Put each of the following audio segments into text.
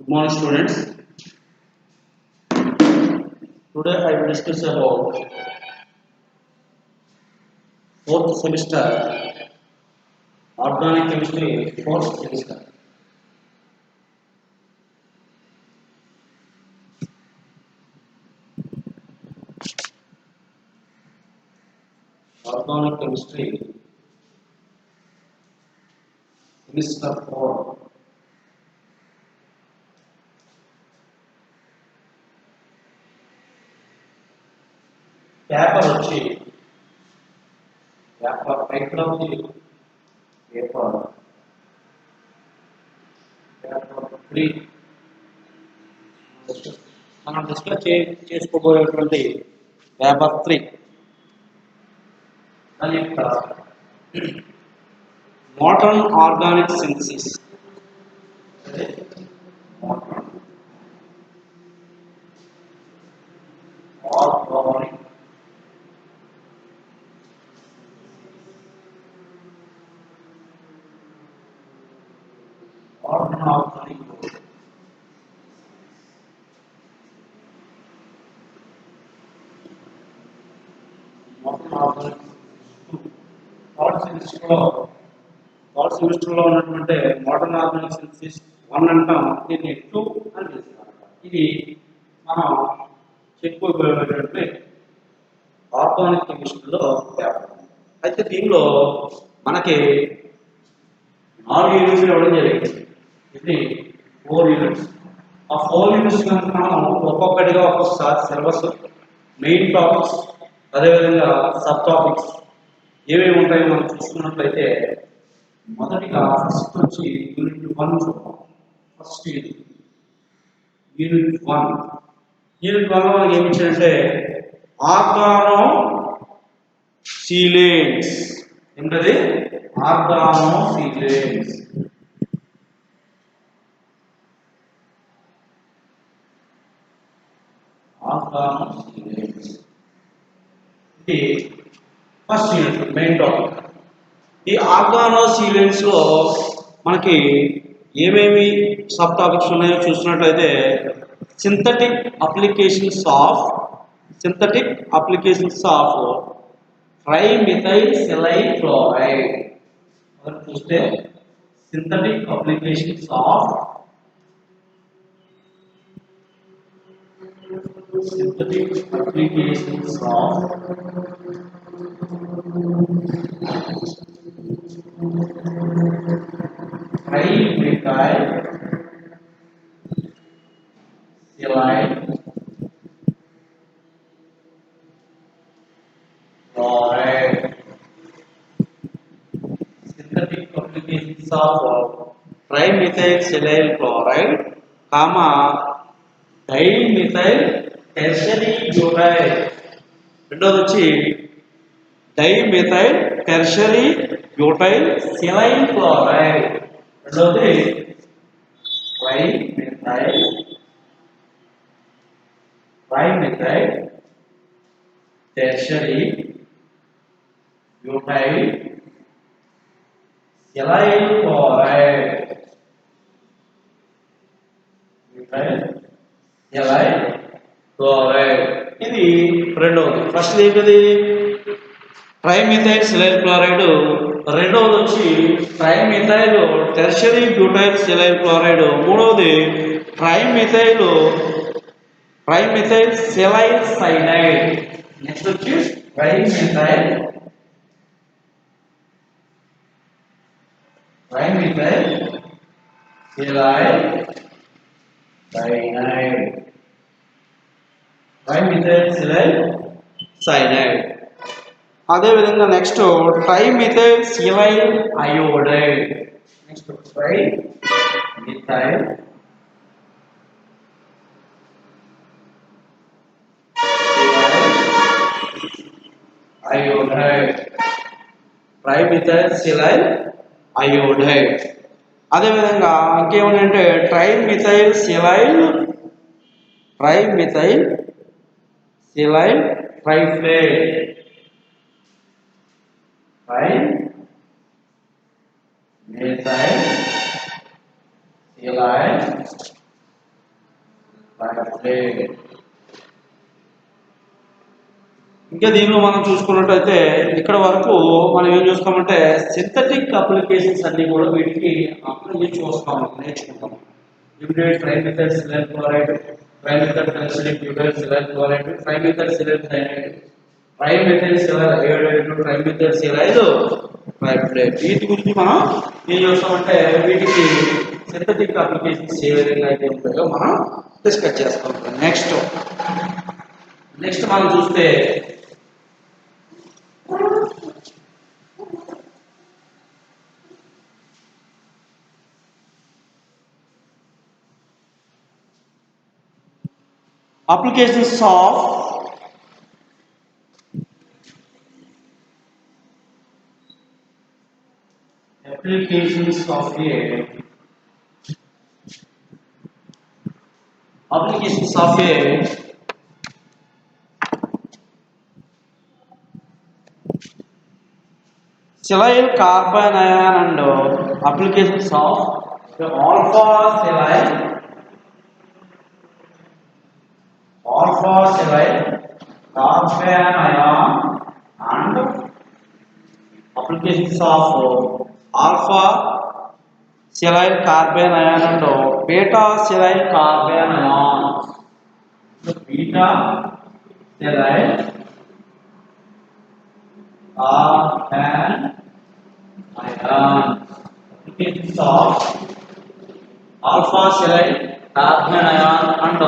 Good morning, students. Today I will discuss about fourth semester organic chemistry. Fourth semester organic chemistry semester 4. Paper వచ్చి paper title of the paper paper 3 మనం discuss చేసుకోబోయేటువంటి paper 3 దాని యొక్క modern organic synthesis organic organic third semester లో ఉన్నటువంటి modern organic synthesis 1 అంటాం, దీన్ని 2 అని పిలుస్తాం. ఇది మనం చెప్పుకోబోయేటువంటి ఆర్గానిక్ కెమిస్ట్రీలో పేపర్. అయితే దీనిలో మనకి 4 యూనిట్స్ ఇవ్వడం జరిగింది. ఇది 4 యూనిట్స్. ఆ 4 యూనిట్స్ కనుక మనం ఒక్కొక్కటిగా ఒక్కొక్కసారి సిలబస్, మెయిన్ టాపిక్స్, అదేవిధంగా సబ్ టాపిక్స్ ఏమేమి ఉంటాయో మనం చూసుకున్నట్లయితే మొదటిగా ఫస్ట్ వచ్చి యూనిట్ 1 చూద్దాం. First unit 1. యూనిట్ 1 లో మనకి ఏమి ఇచ్చారంటే ఆర్గానో సీలేన్స్. ఏంటది? ఆర్గానో సీలేన్స్. ఆర్గానో సీలేన్స్ ఇది ఫస్ట్ యూనిట్, మెయిన్ టాపిక్. ఈ ఆర్గానో సీలేన్స్ లో మనకి ఏమేమి సబ్ టాపిక్స్ ఉన్నాయో చూసినట్లయితే synthetic applications of trimethyl silyl chloride. చూస్తే synthetic applications of trimethyl saline chloride. Synthetic applications of trimethyl saline chloride, dimethyl tertiary butyl. రెండోది వచ్చి dimethyl tertiary butyl silane chloride. రెండోది trimethyl tertiary butyl silane chloride. ఇది రెండవది. First ఏంటది? Trimethyl silyl chloride. రెండవది వచ్చి trimethyl tertiary butyl silyl chloride. మూడవది trimethyl silyl cyanide. Next వచ్చి ట్రైమిథైల్ సెలైల్ సైనైడ్. అదేవిధంగా next trimethyl silyl iodide. Next trimethyl silyl iodide. అదేవిధంగా ఇంకేమంటే ట్రైమిథైల్ సెలైల్ ట్రైఫ్లేట్. ట్రైమిథైల్ సెలైల్ ట్రైప్లేట్. ఇంకా దీనిలో మనం చూసుకున్నట్టయితే ఇక్కడ వరకు మనం ఏం చూస్తామంటే సింథటిక్ అప్లికేషన్స్ అన్ని కూడా వీటికి అప్లై చేసి వస్తాం, నేర్చుకుంటాం. Immediate trimethyl silyl chloride, trimethyl ఫెనిసిలిక్ butyl silyl chloride, trimethyl silyl cyanide, trimethyl silyl iodide, trimethyl silyl triflate. వీటి గురించి మనం ఏం చేస్తామంటే వీటికి సింథటిక్ అప్లికేషన్స్ ఏ విధంగా అయితే ఉంటాయో మనం డిస్కస్ చేస్తూ ఉంటాం. నెక్స్ట్ మనం చూస్తే applications of a silyl carbon ion and applications of the alpha silyl carbon ion and applications of alpha silyl carbon ion and beta silyl carbon ions. So beta silyl carbon ion, applications of alpha silyl carbon ion and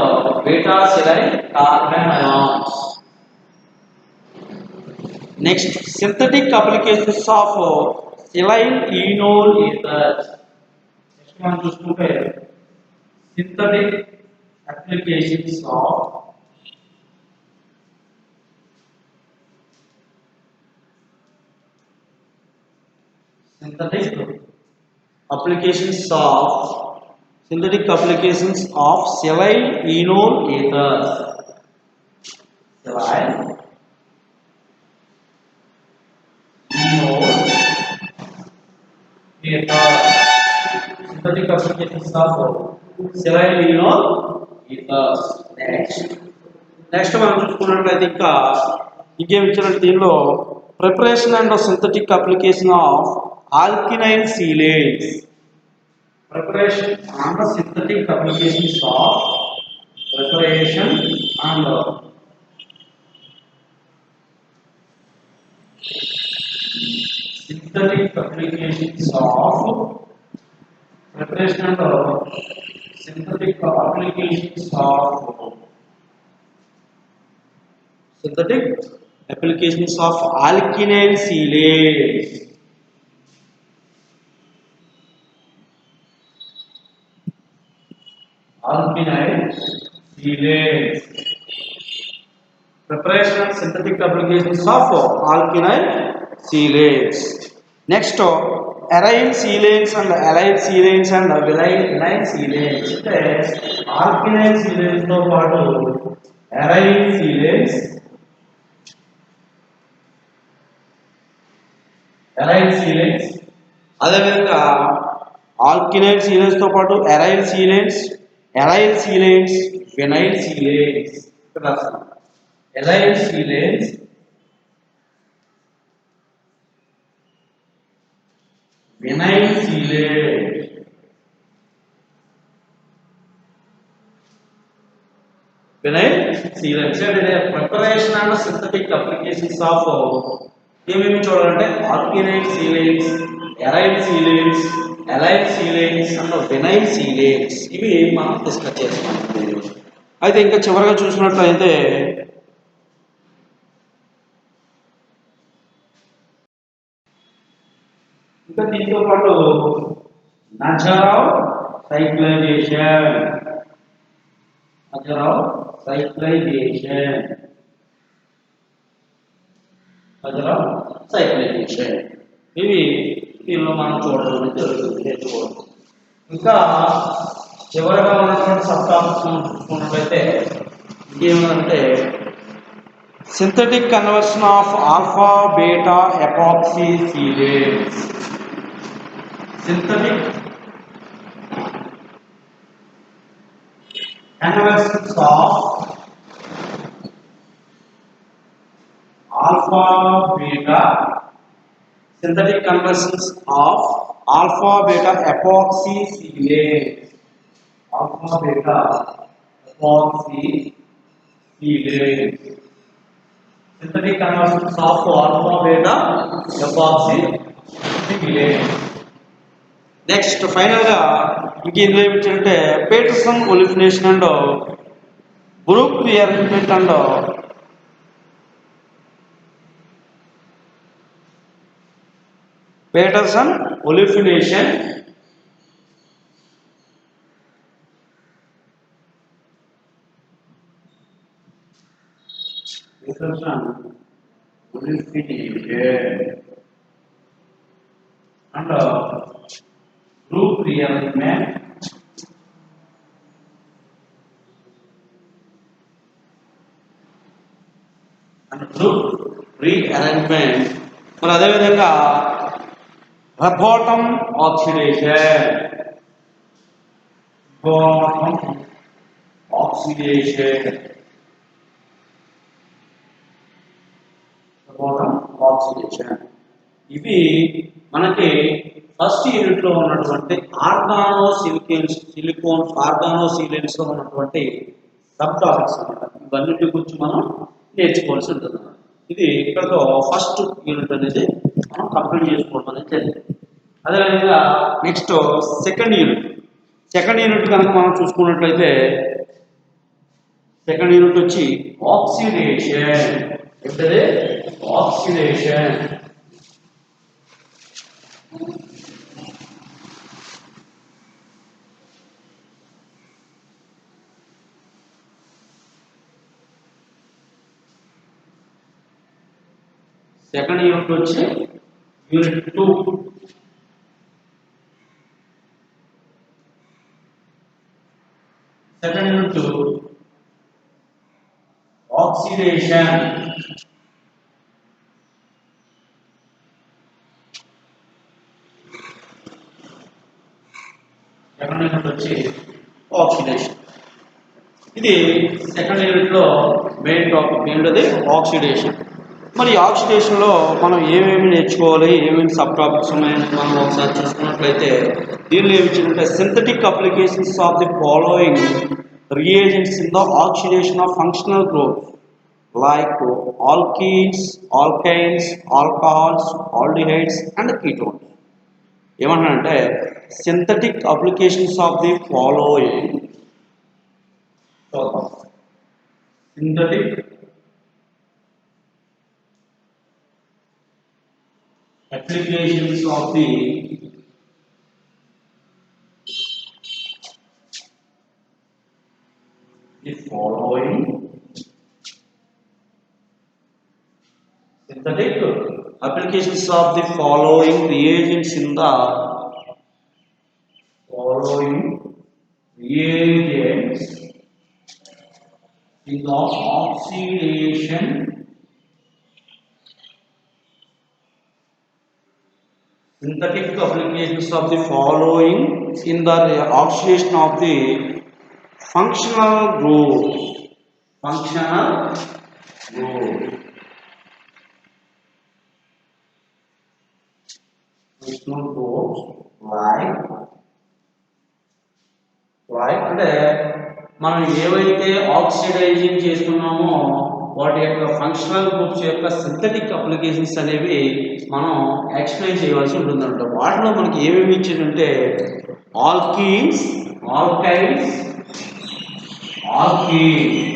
beta silyl carbon ions. Next, synthetic applications of silyl enol ethers. Next మనం చూసుకుంటే synthetic applications of synthetic applications of silyl enol ethers. Silyl enol ethers. Synthetic applications of silyl enol ethers. Next మనం చూసుకున్నట్లయితే ఇంకేం ఇచ్చారంటే దీనిలో preparation and synthetic application of alkynyl silanes. Preparation and synthetic applications of preparation and synthetic applications of preparation and synthetic applications of synthetic applications of alkynyl silanes. Alkynyl silanes. Preparation and synthetic applications of alkynyl silanes. Next, aryl silanes and allyl silanes and vinyl silanes. Alkynyl silanes తో పాటు aryl silanes, అదేవిధంగా ఆల్కినైల్ silanes తో పాటు aryl silanes, vinyl silanes. Aryl silanes, vinyl silanes. Preparation and synthetic applications of ఏమేమి చూడాలంటే alkenyl silanes, aryl silanes, allyl silanes and vinyl silanes. ఇవి మనం discuss చేస్తాం. అయితే ఇంకా చివరిగా చూసినట్లయితే ఇంకా దీంతో పాటు నజరావ్ సైక్లైజేషన్, ఇవి దీనిలో మనం చూడడం జరుగుతుంది, నేర్చుకోవడం. ఇంకా చివరిగా ఉన్నటువంటి సబ్ టాపిక్స్ మనం చూసుకున్నట్లయితే ఇంకేమంటే synthetic conversion of alpha beta epoxy silanes. Synthetic conversions of alpha beta, synthetic conversions of alpha beta epoxy silane, alpha beta epoxy silane, synthetic conversions of alpha beta epoxy silane. Next ఫైనల్గా ఇంకేందులో ఏమిటంటే Peterson olefination and Brook rearrangement and Peterson olefination and group rearrangement మరి అదేవిధంగా bottom oxidation ఇవి మనకి first unit లో ఉన్నటువంటి ఆర్గానోసిలిన్స్ లో ఉన్నటువంటి సబ్ టాపిక్స్ అన్నమాట. ఇవన్నిటి గురించి మనం నేర్చుకోవాల్సి ఉంటుంది. ఇది ఇక్కడతో ఫస్ట్ యూనిట్ అనేది మనం కంప్లీట్ చేసుకోవడం అనేది జరిగింది. అదేవిధంగా నెక్స్ట్ సెకండ్ యూనిట్ కనుక మనం చూసుకున్నట్లయితే సెకండ్ యూనిట్ వచ్చి ఆక్సిడేషన్. ఏంటది? ఆక్సిడేషన్. సెకండ్ యూనిట్ వచ్చి unit 2. Second unit oxidation. Second unit వచ్చి ఆక్సిడేషన్. ఇది సెకండ్ యూనిట్ లో మెయిన్ టాపిక్ ఏంటది? ఆక్సిడేషన్. మరి ఆక్సిడేషన్ లో మనం ఏమేమి నేర్చుకోవాలి, ఏమేమి సబ్ టాపిక్స్ ఉన్నాయని మనం ఒకసారి చూసుకున్నట్లయితే దీనిలో ఏమి ఇచ్చిందంటే synthetic applications of the following reagents in the oxidation of functional group like alkenes, alkynes, alcohols, aldehydes and ketones. ఏమంటారంటే synthetic applications of the following synthetic applications of the following synthetic applications of the following reagents in the oxidation synthetic applications of the following in the oxidation of the functional group like అంటే మనం ఏవైతే oxidising చేస్తున్నామో వాటి యొక్క functional groups యొక్క synthetic applications అనేవి మనం explain చేయవలసి ఉంటుందంట. వాటిలో మనకి ఏమేమి ఇచ్చిందంటే alkenes, alkynes, alkynes,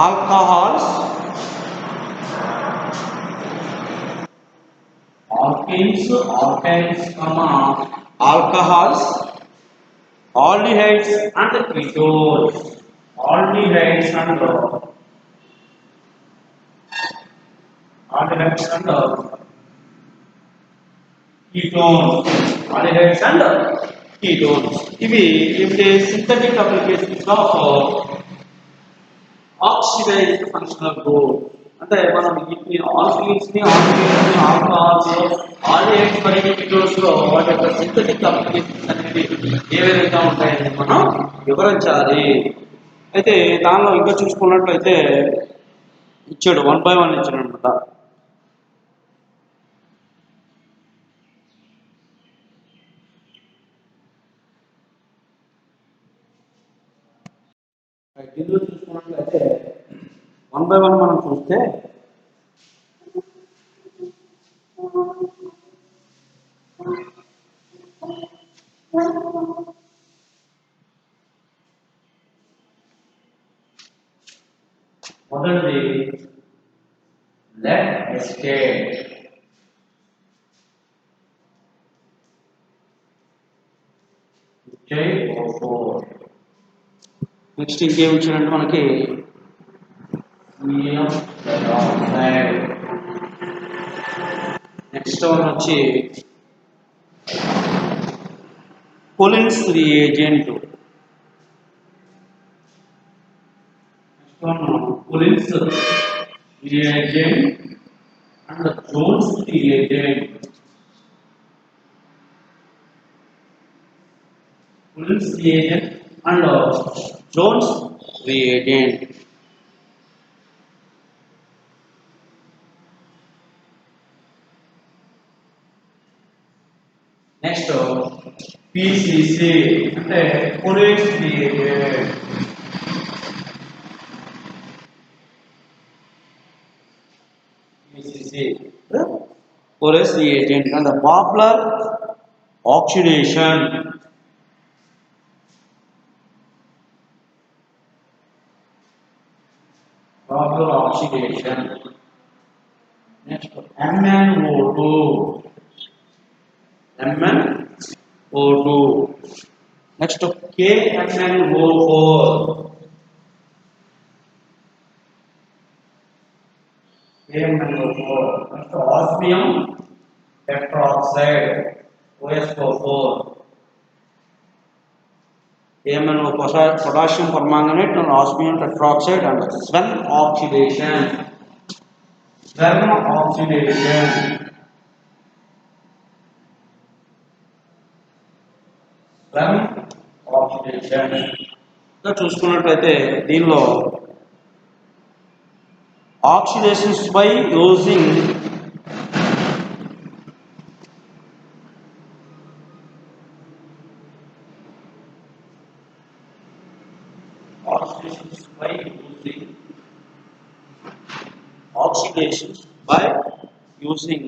alcohols, alcohols, aldehydes and ketones. Aldehydes and ketones. ఇవి ఏమిటి? Synthetic applications of oxidized functional group అంటే మనం వీటిని ఆల్కీన్స్ని ఆల్కీన్స్ని ఆల్కహాల్స్ ఆల్డిహైడ్స్ మరియు కీటోన్స్లో వాటి యొక్క సింథటిక్ అప్లికేషన్స్ అనేవి ఏ విధంగా ఉంటాయని మనం వివరించాలి. అయితే దానిలో ఇంకా చూసుకున్నట్లయితే ఇచ్చాడు 1 by 1 ఇచ్చాడు అనమాట. ఇందులో చూసుకున్నట్లయితే 1 by 1 మనం చూస్తే మొదటిది లెట్ ఎస్కేప్, నెక్స్ట్ ఇంకేమి ఇచ్చారంటే మనకి నెక్స్ట్ వన్ వచ్చి Collins reagent. Next one, Collins reagent and Jones reagent. Collins reagent and Jones reagent. Next, PCC అంటే Collins reagent. PCC Collins reagent and the Poplar oxidation. Poplar oxidation. Next, MnO2. MnO2. Next, KMnO4. KMnO4. Next, osmium tetroxide. OSO4. KMnO, potassium permanganate and osmium tetroxide and Swen oxidation. Swen oxidation. Swen oxidation. ఇంకా చూసుకున్నట్లయితే దీనిలో oxidations by using oxidations by using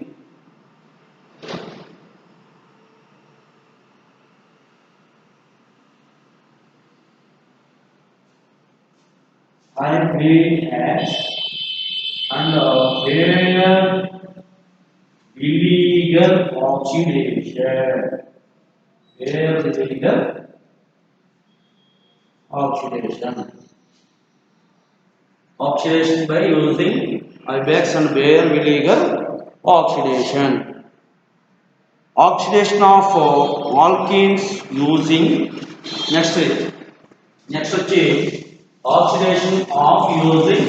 iron ash and illegal oxidation. Illegal oxidation. Oxidation by using ibex and Bayer illegal oxidation. Oxidation of alkenes using next వచ్చి oxidation of using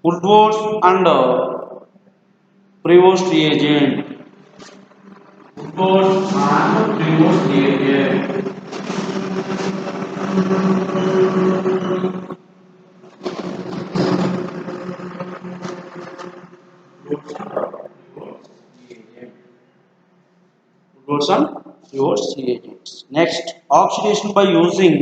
Woodward's and Prevost reagent. Woodward's and Prevost reagent. Woodward's and Prevost reagents. Next, oxidation by using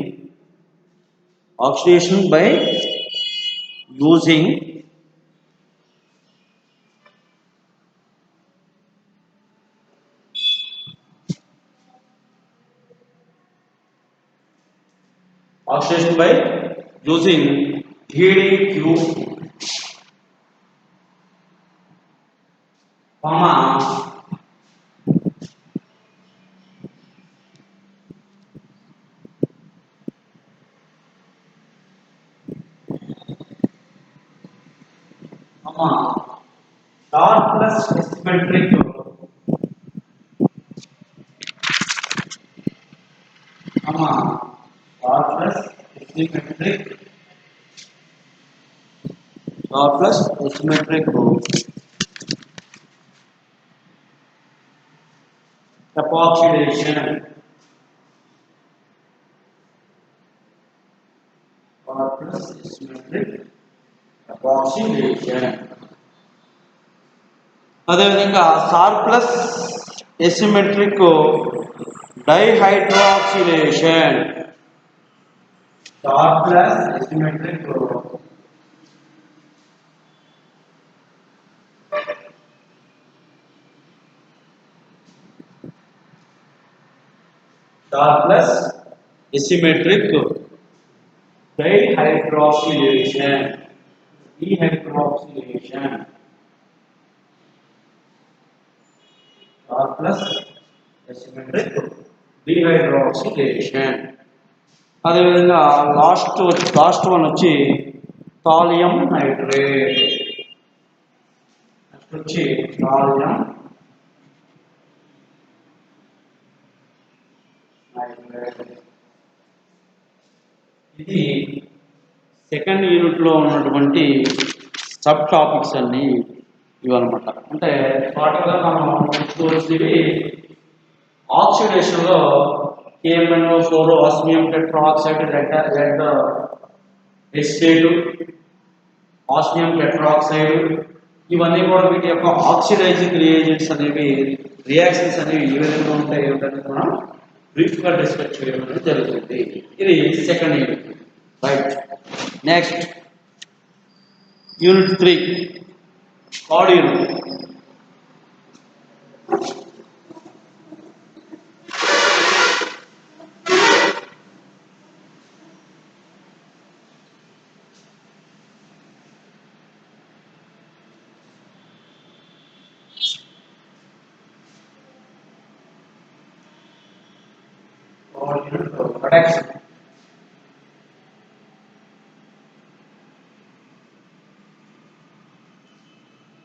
DDQ, star plus asymmetric star plus asymmetric epoxidation star plus asymmetric epoxidation అదేవిధంగా star plus asymmetric dihydroxylation star plus asymmetric star plus asymmetric dihydroxylation dehydroxylation or plus asymmetric dehydroxylation అదే విధంగా last one వచ్చి thallium nitrate next వచ్చి thallium nitrate ఇది second unit లో ఉన్నటువంటి sub topics అన్ని ఇవన్నమాట. అంటే టోటల్గా మనం చూసేవి ఆక్సిడేషన్ లో KMnO4 osmium tetroxide red estate osmium tetroxide ఇవన్నీ కూడా వీటి యొక్క ఆక్సిడైజింగ్ రియేజెంట్స్ అనేవి రియాక్షన్స్ అనేవి ఏ విధంగా ఉంటాయి ఏమిటనేది మనం బ్రీఫ్ గా డిస్కస్ చేయడం అనేది జరుగుతుంది. ఇది second unit right. Next unit 3 third unit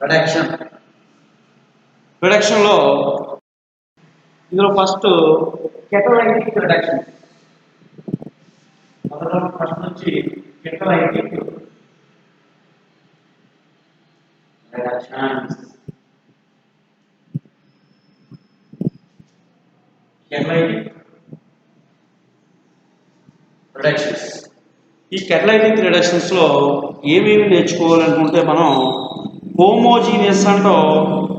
production production లో ఇందులో ఫస్ట్ కెటలైటిక్ రిడక్షన్ ఫస్ట్ నుంచి కెటలైటిక్ రిడక్షన్స్ రిడక్షన్స్ ఈ కెటలైటిక్ రిడక్షన్స్ లో ఏమేమి నేర్చుకోవాలనుకుంటే మనం homogeneous and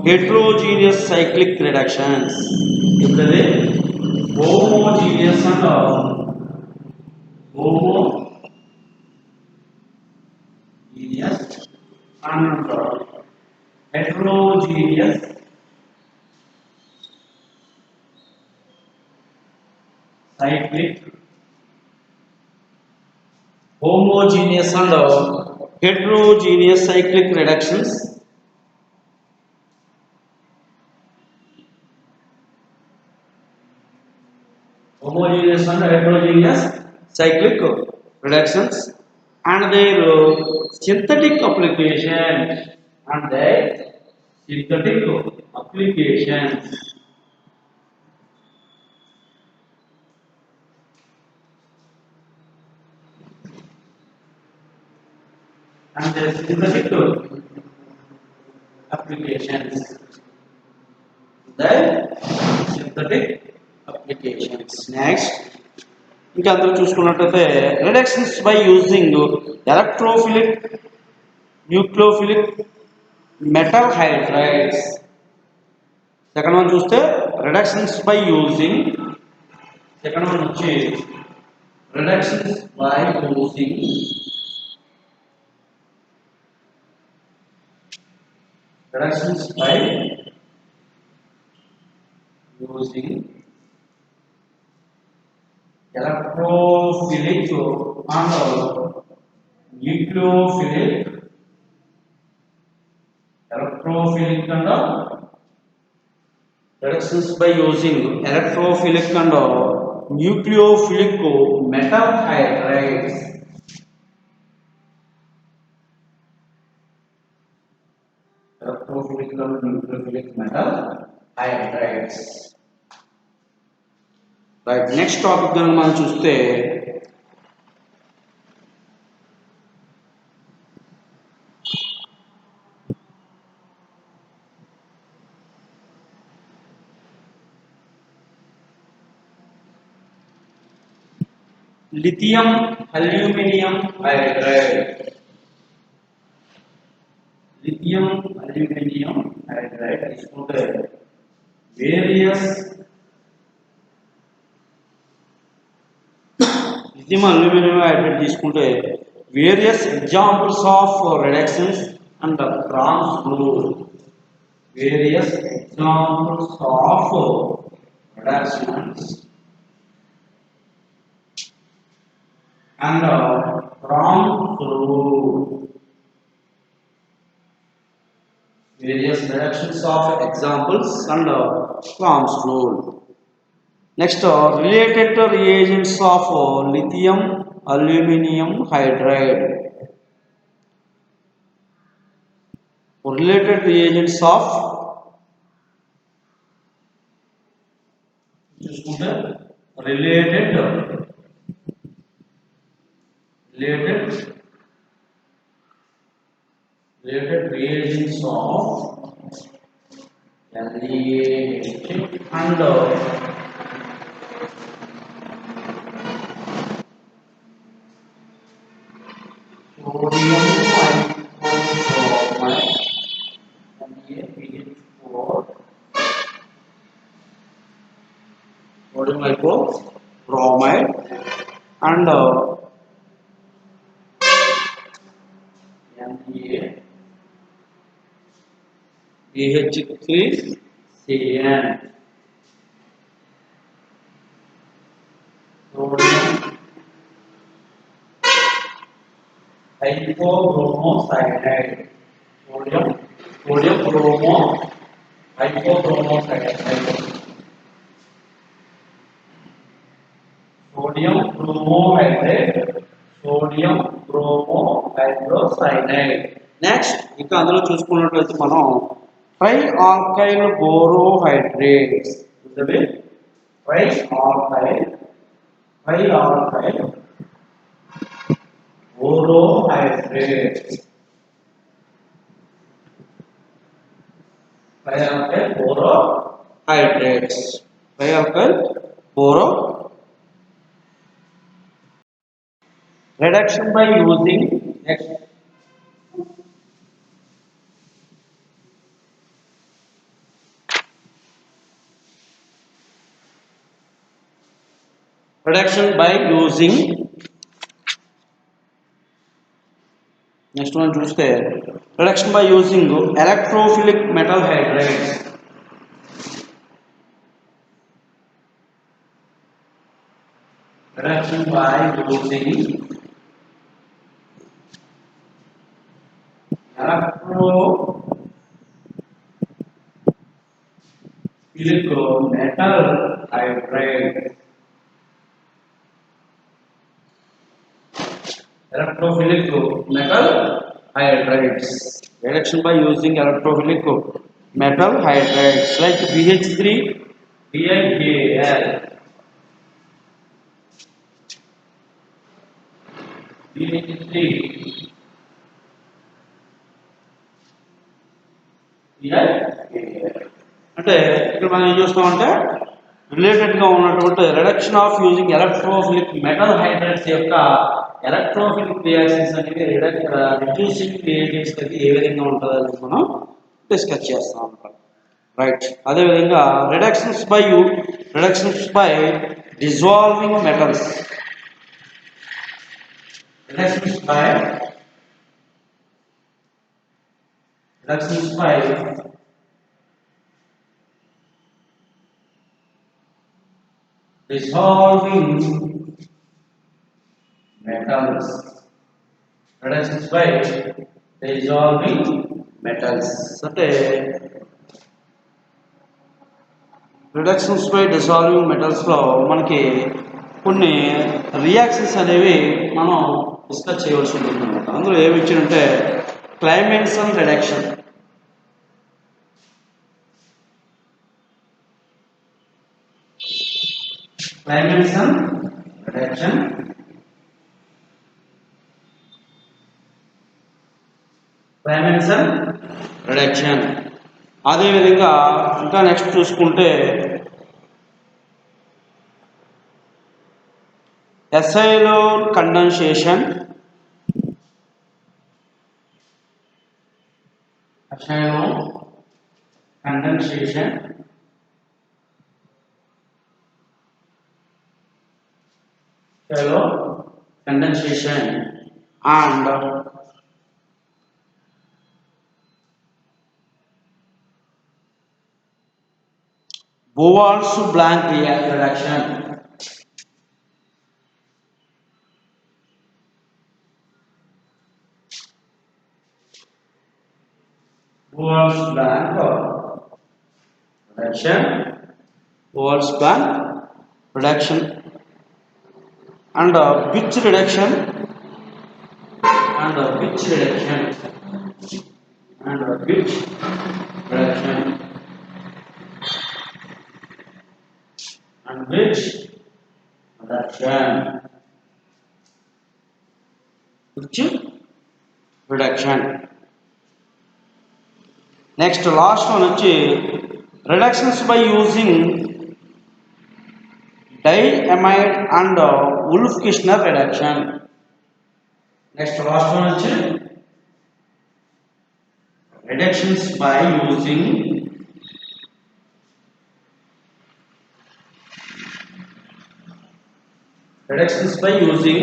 heterogeneous cyclic reductions. ఇప్పుడు homogeneous and heterogeneous cyclic homogeneous and heterogeneous cyclic reductions homogeneous and heterogeneous cyclic reductions and their synthetic applications and their synthetic applications. The synthetic applications. Next, ఇంకా అందరూ చూసుకున్నట్లయితే reductions by using electrophilic nucleophilic metal hydrides. Second one చూస్తే reductions by using second one వచ్చి reductions by using reductions by using electrophilic and nucleophilic and reductions by using electrophilic and nucleophilic metal hydrides. become neutrophilic metal hydrides. Right, next topic కనుక మనం చూస్తే lithium aluminum hydride. Lithium aluminum hydride తీసుకుంటే various lithium aluminum hydride తీసుకుంటే various examples of reductions and Kram's rule. Various examples of reductions and Kram's rule. Various reductions of examples and Kram's rule. Next, related reagents of lithium aluminum hydride. Related reagents of related reagents of LiH and sodium hypochlorite NaPH4 sodium hypochlorite and NaPH3CN sodium hypochromocyanide sodium bromo hypochromocyanide sodium bromohydrate sodium bromohydrocyanide. Next ఇంకా అందులో చూసుకున్నట్లయితే మనం tri alkyl borohydrates tri alkyl borohydrates trialkyl boro reduction by using next reduction by using next one చూస్తే reduction by using electrophilic metal hydrides. Reduction by using electrophilic metal hydride. Electrophilic metal hydrides. Reduction by using electrophilic metal hydrides like BH3, BiKal, BH3, BiKal. అంటే ఇక్కడ మనం ఏం చూస్తామంటే related గా ఉన్నటువంటి reduction of using electrophilic metal hydrides యొక్క electrophilic reactions అనేవి reducing reagents కి ఏ విధంగా ఉంటుందో అనేది మనం డిస్కస్ చేస్తాం అన్నమాట. రైట్, అదేవిధంగా reductions by dissolving metals. Reductions by dissolving metals. Reductions by dissolving metals. అంటే రిడక్షన్స్ బై డిసాల్వింగ్ మెటల్స్ లో మనకి కొన్ని రియాక్షన్స్ అనేవి మనం డిస్కస్ చేయవలసి ఉంటుంది అనమాట. అందులో ఏమి ఇచ్చారంటే క్లైమెన్సన్ reduction, dimension reduction, dimension reduction. అదే విధంగా ఇంకా నెక్స్ట్ చూసుకుంటే acylone condensation, acylone condensation, acylone condensation and Bowles blank reaction. Bowles blank reduction, Bowles blank reduction and pitch reduction and pitch reduction and pitch reduction and pitch reduction, pitch reduction. Next last one వచ్చి reductions by using diamide and Wolff-Kishner reduction. Next last one వచ్చి reductions by using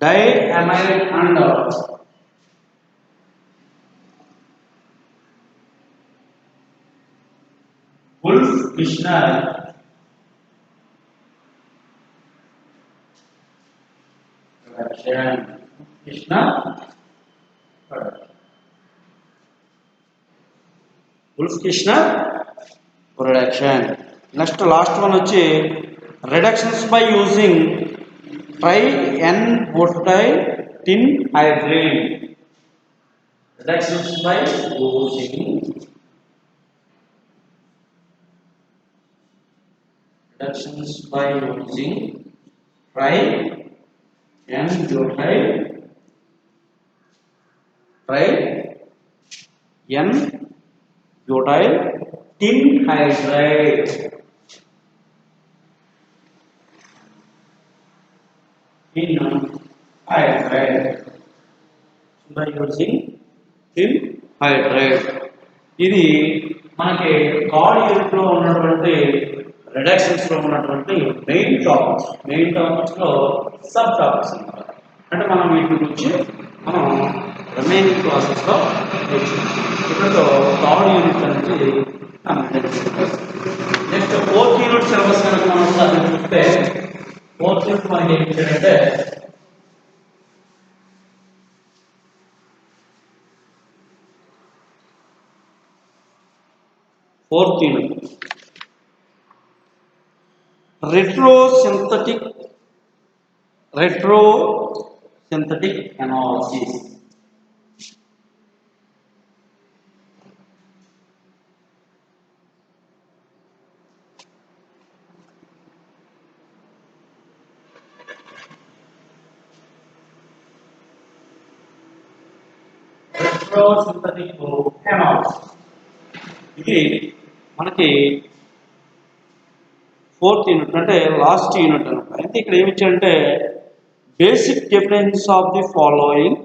diamide and Wolff-Kishner reduction. Wolff-Kishner reduction. Next last one వచ్చి reductions by using tri-N-butyl tin hydride. Reductions by using tri-N-butyl tin hydride. Tin hydride by using tin hydride. ఇది మనకి card unit లో ఉన్నటువంటి reductions లో ఉన్నటువంటి main topics లో sub topics అన్నమాట. అంటే మనం వీటి గురించి మనం రిమైనింగ్ క్లాసెస్ లో ఇప్పుడు కార్డ్ యూనిట్ అనేది నెక్స్ట్ ఫోర్త్ యూనిట్ సిలబస్ కనుక మనం ఒకసారి చూస్తే ఫోర్త్ యూనిట్ మనకి ఏం ఇచ్చాడంటే fourth unit retrosynthetic analysis. Retrosynthetic analysis ఇది మనకి ఫోర్త్ యూనిట్ అంటే లాస్ట్ యూనిట్ అనమాట. అయితే ఇక్కడ ఏమి ఇచ్చాడంటే basic definitions of the following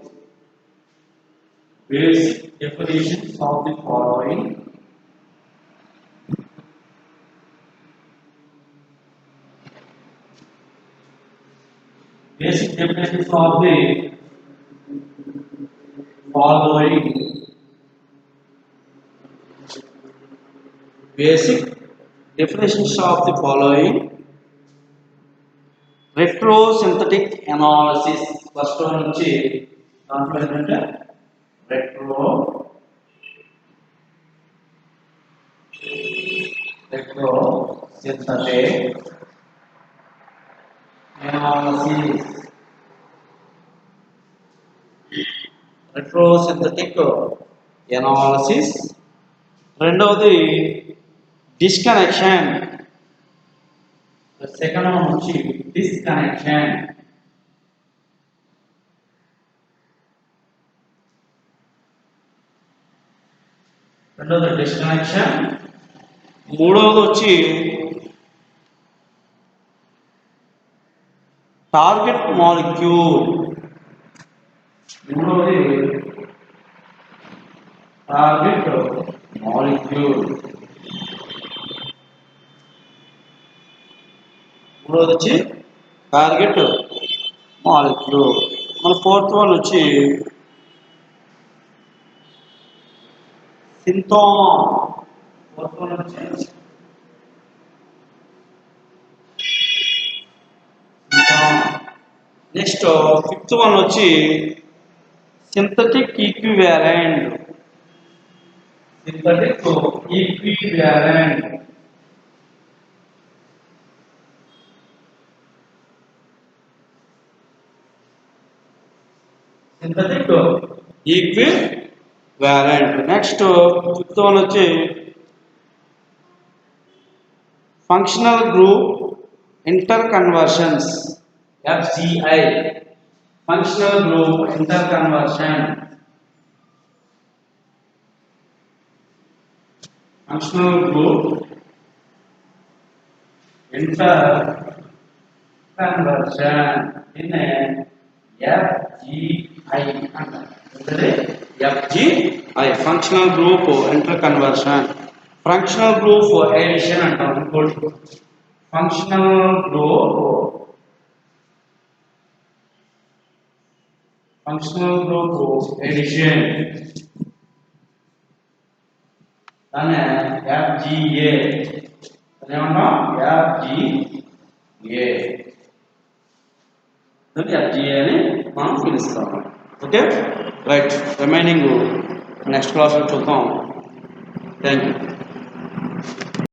retrosynthetic analysis. First one నుంచి దాంట్లో ఏంటంటే retrosynthetic analysis. రెండవది డిస్కనెక్షన్. సెకండ్ వన్ వచ్చి డిస్కనెక్షన్. రెండోది డిస్కనెక్షన్. మూడవది వచ్చి టార్గెట్ మాలిక్యూల్. మూడవది టార్గెట్ మాలిక్యూల్. మూడవది వచ్చి టార్గెట్ మాలిక్యూల్. మన ఫోర్త్ వన్ వచ్చి సింథాన్. ఫోర్త్ వన్ వచ్చి సింథాన్. నెక్స్ట్ ఫిఫ్త్ వన్ వచ్చి synthetic equivalent. Synthetic equivalent. Synthetic equivalent. Next fifth one వచ్చి functional group interconversions. FGI. Functional group interconversion. Functional group interconversion దీన్ని FGI అంటారు. FGI functional group interconversion. Functional group addition అంటాం. ఇంకోటి functional group addition దాన్ని FGA ఏమంటాం. FGA అని మనం పిలుస్తాం. Okay right. రిమైనింగ్ నెక్స్ట్ క్లాస్లో చూద్దాం. Thank you.